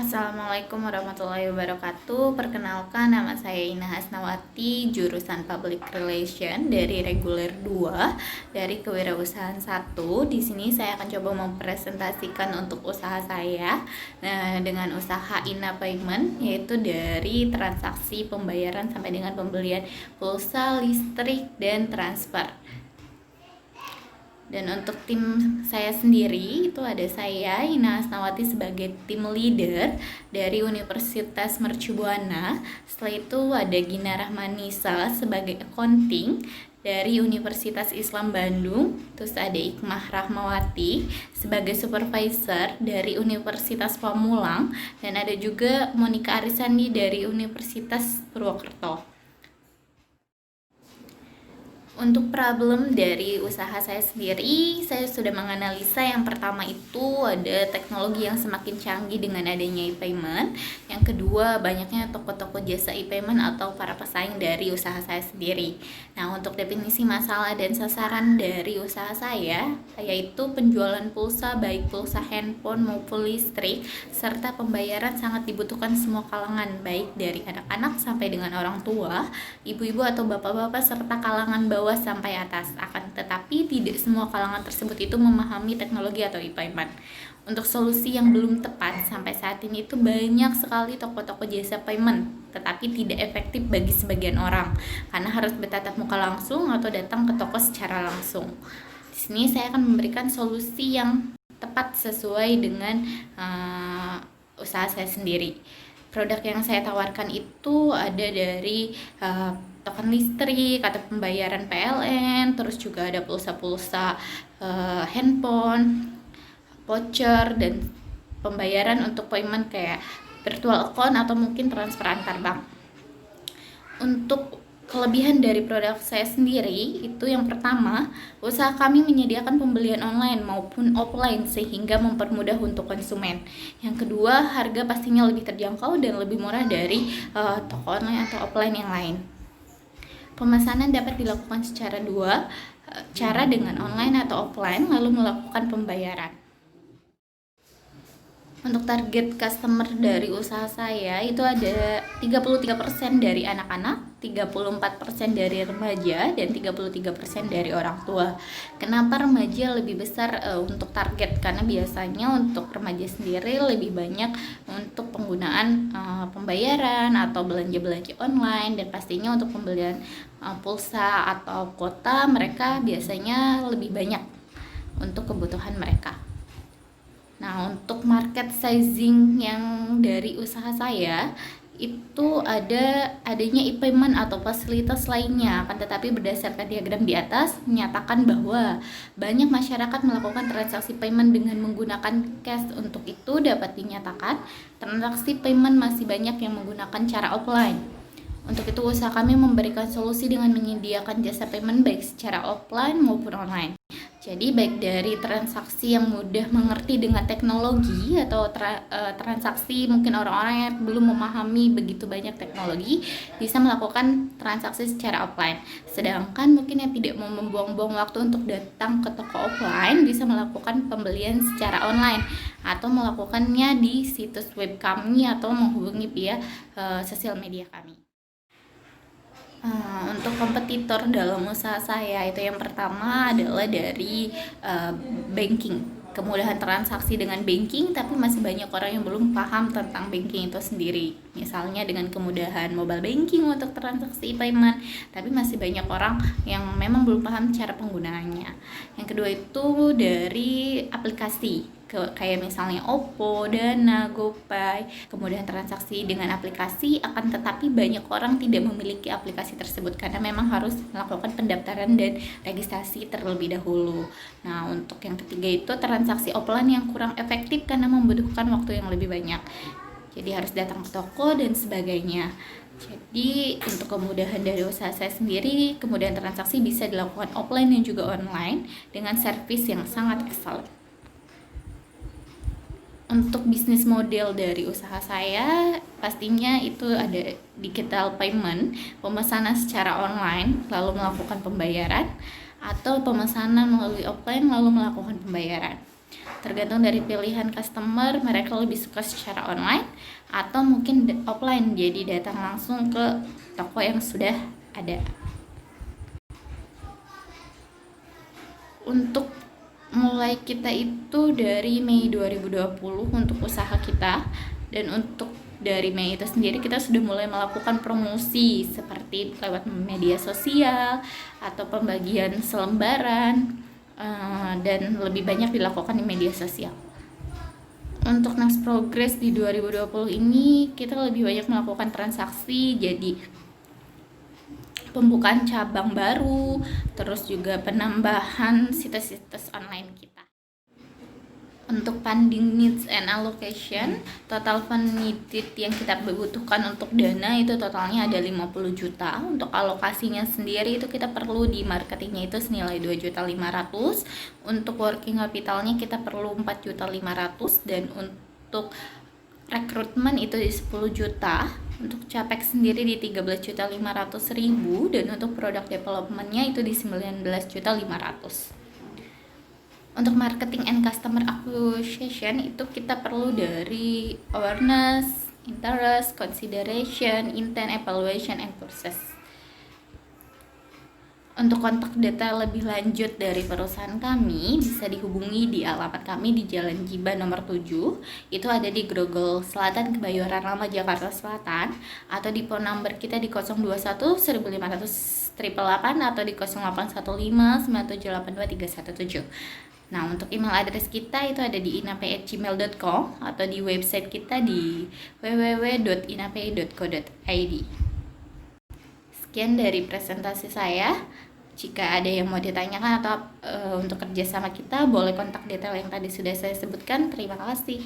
Assalamualaikum warahmatullahi wabarakatuh. Perkenalkan, nama saya Ina Hasnawati, jurusan Public Relation dari Reguler 2 dari Kewirausahaan 1. Di sini saya akan coba mempresentasikan untuk usaha saya dengan usaha Ina Payment, yaitu dari transaksi pembayaran sampai dengan pembelian pulsa, listrik, dan transfer. Dan untuk tim saya sendiri itu ada saya Ina Hasnawati sebagai tim leader dari Universitas Mercu Buana. Setelah itu ada Gina Rahmanisa sebagai accounting dari Universitas Islam Bandung. Terus ada Ikmah Rahmawati sebagai supervisor dari Universitas Pamulang, dan ada juga Monica Arisandi dari Universitas Purwokerto. Untuk problem dari usaha saya sendiri, saya sudah menganalisa yang pertama itu ada teknologi yang semakin canggih dengan adanya e-payment. Yang kedua, banyaknya toko-toko jasa e-payment atau para pesaing dari usaha saya sendiri. Nah, untuk definisi masalah dan sasaran dari usaha saya, yaitu penjualan pulsa, baik pulsa handphone maupun listrik, serta pembayaran sangat dibutuhkan semua kalangan, baik dari anak-anak sampai dengan orang tua, ibu-ibu atau bapak-bapak, serta kalangan bawah sampai atas. Akan tetapi tidak semua kalangan tersebut itu memahami teknologi atau e-payment. Untuk solusi yang belum tepat sampai saat ini itu banyak sekali toko-toko jasa payment, tetapi tidak efektif bagi sebagian orang karena harus bertatap muka langsung atau datang ke toko secara langsung. Di sini saya akan memberikan solusi yang tepat sesuai dengan usaha saya sendiri. Produk yang saya tawarkan itu ada dari token listrik atau pembayaran PLN, terus juga ada pulsa-pulsa handphone, voucher, dan pembayaran untuk payment kayak virtual account atau mungkin transfer antar bank. Untuk kelebihan dari produk saya sendiri itu yang pertama, usaha kami menyediakan pembelian online maupun offline sehingga mempermudah untuk konsumen. Yang kedua, harga pastinya lebih terjangkau dan lebih murah dari toko online atau offline yang lain. Pemesanan dapat dilakukan secara dua cara, dengan online atau offline, lalu melakukan pembayaran. Untuk target customer dari usaha saya itu ada 33% dari anak-anak, 34% dari remaja, dan 33% dari orang tua. Kenapa remaja lebih besar untuk target? Karena biasanya untuk remaja sendiri lebih banyak untuk penggunaan pembayaran atau belanja-belanja online, dan pastinya untuk pembelian pulsa atau kuota mereka biasanya lebih banyak untuk kebutuhan mereka. Nah, untuk market sizing yang dari usaha saya itu adanya e-payment atau fasilitas lainnya, akan tetapi berdasarkan diagram di atas menyatakan bahwa banyak masyarakat melakukan transaksi payment dengan menggunakan cash. Untuk itu dapat dinyatakan transaksi payment masih banyak yang menggunakan cara offline. Untuk itu usaha kami memberikan solusi dengan menyediakan jasa payment baik secara offline maupun online. Jadi baik dari transaksi yang mudah mengerti dengan teknologi atau transaksi mungkin orang-orang yang belum memahami begitu banyak teknologi bisa melakukan transaksi secara offline. Sedangkan mungkin yang tidak mau membuang-buang waktu untuk datang ke toko offline bisa melakukan pembelian secara online atau melakukannya di situs web kami atau menghubungi via sosial media kami. Untuk kompetitor dalam usaha saya itu yang pertama adalah dari banking, kemudahan transaksi dengan banking, tapi masih banyak orang yang belum paham tentang banking itu sendiri. Misalnya dengan kemudahan mobile banking untuk transaksi payment, tapi masih banyak orang yang memang belum paham cara penggunaannya. Yang kedua itu dari aplikasi, kayak misalnya Oppo, Dana, GoPay, kemudian transaksi dengan aplikasi, akan tetapi banyak orang tidak memiliki aplikasi tersebut karena memang harus melakukan pendaftaran dan registrasi terlebih dahulu. Nah, untuk yang ketiga itu transaksi offline yang kurang efektif karena membutuhkan waktu yang lebih banyak. Jadi harus datang ke toko dan sebagainya. Jadi untuk kemudahan dari usaha saya sendiri, kemudian transaksi bisa dilakukan offline dan juga online dengan servis yang sangat excellent. Untuk bisnis model dari usaha saya, pastinya itu ada digital payment, pemesanan secara online, lalu melakukan pembayaran, atau pemesanan melalui offline, lalu melakukan pembayaran. Tergantung dari pilihan customer, mereka lebih suka secara online atau mungkin offline, jadi datang langsung ke toko yang sudah ada. Untuk mulai kita itu dari Mei 2020 untuk usaha kita, dan untuk dari Mei itu sendiri kita sudah mulai melakukan promosi seperti lewat media sosial atau pembagian selembaran, dan lebih banyak dilakukan di media sosial. Untuk next progress di 2020 ini kita lebih banyak melakukan transaksi, jadi pembukaan cabang baru, terus juga penambahan situs-situs online kita. Untuk funding needs and allocation, total fund needed yang kita butuhkan untuk dana itu totalnya ada 50 juta. Untuk alokasinya sendiri itu kita perlu di marketingnya itu senilai 2.500.000. Untuk working capitalnya kita perlu 4.500.000, dan untuk rekrutmen itu di 10 juta, untuk capex sendiri di 13.500.000, dan untuk product developmentnya itu di 19.500.000. Untuk marketing and customer acquisition itu kita perlu dari awareness, interest, consideration, intent, evaluation, and process. Untuk kontak detail lebih lanjut dari perusahaan kami bisa dihubungi di alamat kami di Jalan Jiban nomor 7, itu ada di Grogol Selatan, Kebayoran Lama, Jakarta Selatan, atau di phone number kita di 021 1500 888 atau di 0815 9782317. Nah, untuk email address kita itu ada di inape@gmail.com atau di website kita di www.inape.co.id. Sekian dari presentasi saya. Jika ada yang mau ditanyakan atau untuk kerjasama kita, boleh kontak detail yang tadi sudah saya sebutkan. Terima kasih.